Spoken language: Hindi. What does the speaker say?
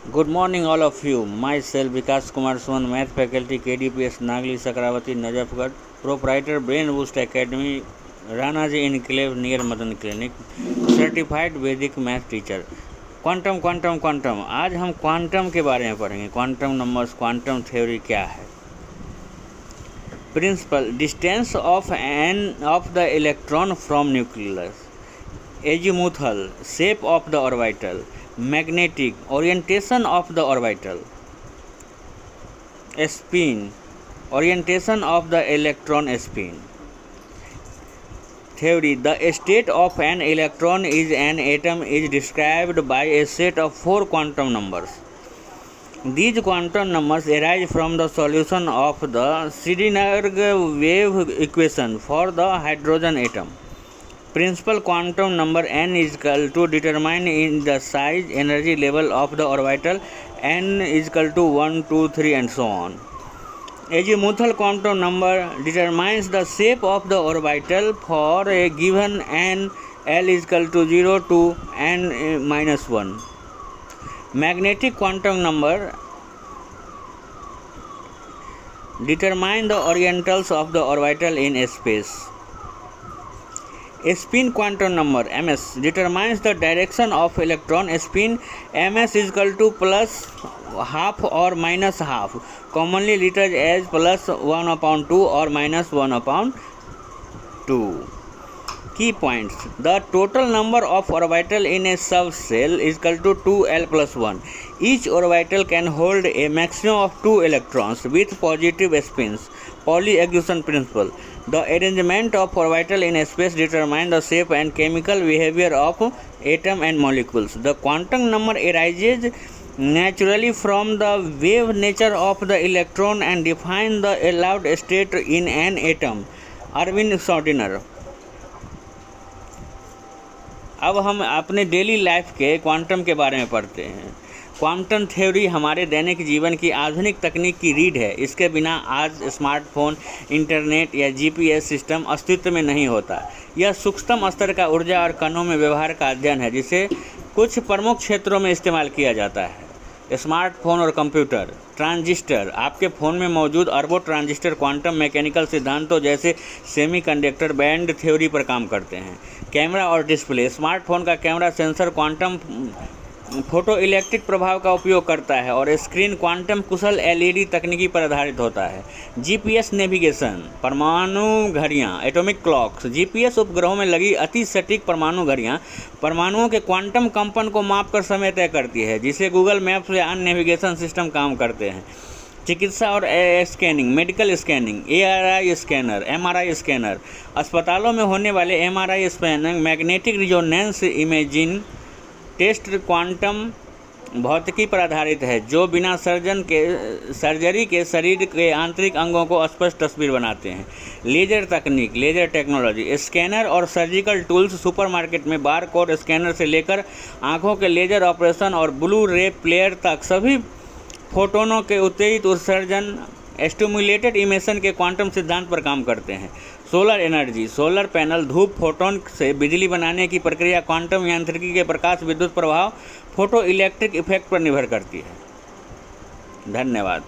Good morning, all of you. Myself, Vikas Kumar Suman, Math Faculty, KDPS, Nagli Sakrawati, Najafgarh, proprietor, Brain Boost Academy, Ranaji Enclave near Madan Clinic, certified Vedic math teacher. Quantum आज हम क्वांटम के बारे में पढ़ेंगे। क्वांटम नंबर्स, क्वांटम थ्योरी क्या है। Principal, distance of the electron from nucleus, azimuthal, shape of the orbital, magnetic, orientation of the orbital, spin, orientation of the electron spin. Theory, the state of an electron is an atom is described by a set of 4 quantum numbers. These quantum numbers arise from the solution of the Schrödinger wave equation for the hydrogen atom. Principal quantum number n is equal to determine in the size, energy level of the orbital. N is equal to 1, 2, 3 and so on. Azimuthal quantum number determines the shape of the orbital for a given n. L is equal to 0 to n minus 1. Magnetic quantum number determines the orientals of the orbital in space. Spin quantum number ms determines the direction of electron spin. Ms is equal to plus half or minus half, commonly written as plus 1/2 or minus 1/2. Key points: the total number of orbital in a subshell is equal to 2l plus 1. Each orbital can hold a maximum of 2 electrons with positive spins. Pauli exclusion principle. The arrangement of orbital in space determines the shape and chemical behavior of atom and molecules. The quantum number arises naturally from the wave nature of the electron and defines the allowed state in an atom. Erwin Schrödinger. अब हम अपने डेली लाइफ के क्वांटम के बारे में पढ़ते हैं। क्वांटम थ्योरी हमारे दैनिक जीवन की आधुनिक तकनीक की रीढ़ है। इसके बिना आज स्मार्टफोन, इंटरनेट या जीपीएस सिस्टम अस्तित्व में नहीं होता। यह सूक्ष्म स्तर का ऊर्जा और कणों में व्यवहार का अध्ययन है, जिसे कुछ प्रमुख क्षेत्रों में इस्तेमाल किया जाता है। स्मार्टफोन और कंप्यूटर। ट्रांजिस्टर, आपके फ़ोन में मौजूद अरबों ट्रांजिस्टर क्वांटम मैकेनिकल सिद्धांतों जैसे सेमीकंडक्टर बैंड थ्योरी पर काम करते हैं। कैमरा और डिस्प्ले। स्मार्टफोन का camera sensor quantum photo electric प्रभाव का उपयोग करता है और स्क्रीन क्वांटम कुशल एलईडी तकनीकी पर आधारित होता है। GPS navigation. परमाणु घड़ियाँ, एटॉमिक क्लॉक्स। जीपीएस उपग्रहों में लगी अति सटीक परमाणु घड़ियाँ परमाणुओं के क्वांटम कंपन को मापकर समय तय करती है, जिसे गूगल मैप्स या अन्य नेविगेशन सिस्टम काम करते हैं। चिकित्सा और scanning. Medical scanning, ARI scanner, MRI scanner. अस्पतालों में होने वाले MRI scanning, magnetic resonance imaging test quantum भौतिकी पर आधारित है, जो बिना सर्जरी के शरीर के आंतरिक अंगों को स्पष्ट तस्वीर बनाते हैं। लेजर तकनीक, लेजर टेक्नोलॉजी। स्कैनर और सर्जिकल टूल्स। सुपरमार्केट में बार कोड स्कैनर से लेकर आंखों के लेजर ऑपरेशन और ब्लू रे प्लेयर तक सभी फोटोनों के उत्तेजित उत्सर्जन स्टिमुलेटेड इमिशन के क्वांटम सिद्धांत पर काम करते हैं। Solar energy. सोलर पैनल धूप फोटोन से बिजली बनाने की प्रक्रिया क्वांटम यांत्रिकी के प्रकाश विद्युत प्रभाव फोटो इलेक्ट्रिक इफेक्ट पर निर्भर करती है। धन्यवाद।